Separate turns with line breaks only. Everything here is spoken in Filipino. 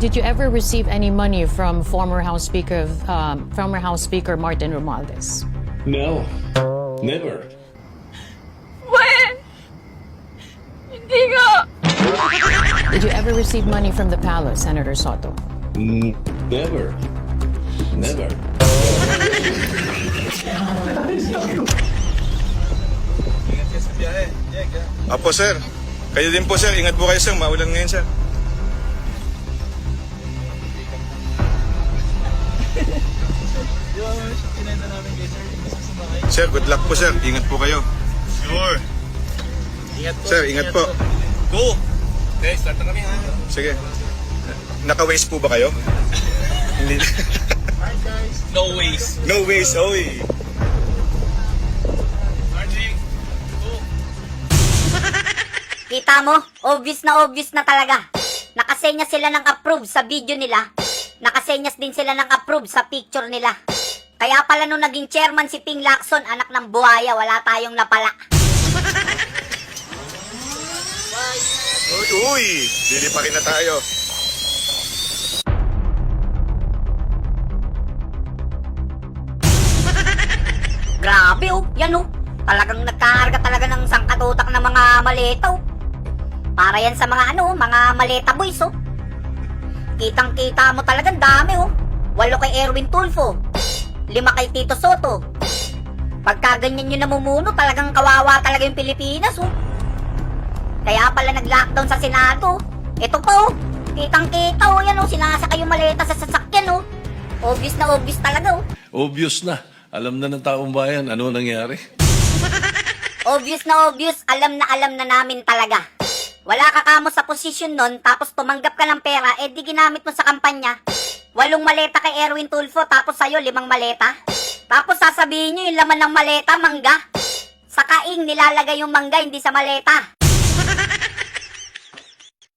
Did you ever receive any money from former House Speaker Martin Romualdez?
No, never.
When? Hindi nga.
Did you ever receive money from the palace, Senator Soto?
Never. Never.
Apo sir, kayo din po sir, ingat po kayo sir, maulan ngayon sir. Sir, good luck po sir, ingat po kayo.
Sure. Ingat po.
Sir, ingat po.
Go. Okay, start na kami ha.
Sige. Naka-waste po ba kayo? Hindi.
No ways.
No waste, oy.
RJ. Go.
Kita mo, obvious na talaga. Nakasenyas sila ng approve sa video nila. Nakasenyas din sila ng approve sa picture nila. Kaya pala nung naging chairman si Ping Lacson, anak ng buhaya, wala tayong napala.
Uy, dili pa rin na tayo.
Grabe oh, yan oh. Talagang nagkakarga talaga ng sangkatutak ng mga maleta oh. Para yan sa mga mga maleta boys oh. Kitang-kita mo talagang dami oh. 8 kay Erwin Tulfo, 5 kay Tito Soto. Pagka ganyan yung namumuno, talagang kawawa talaga yung Pilipinas oh. Kaya pala nag-lockdown sa Senado. Ito pa oh, kitang-kita oh, yan oh, sinasakay yung maleta sa sasakyan oh. Obvious talaga oh.
Obvious na. Alam na ng taong bayan ano nangyari.
Obvious, alam na namin talaga. Wala ka kamo sa posisyon nun, tapos tumanggap ka ng pera, di ginamit mo sa kampanya. 8 maleta kay Erwin Tulfo, tapos sa'yo 5 maleta. Tapos sasabihin nyo yung laman ng maleta, mangga. Sa kaing nilalagay yung mangga, hindi sa maleta.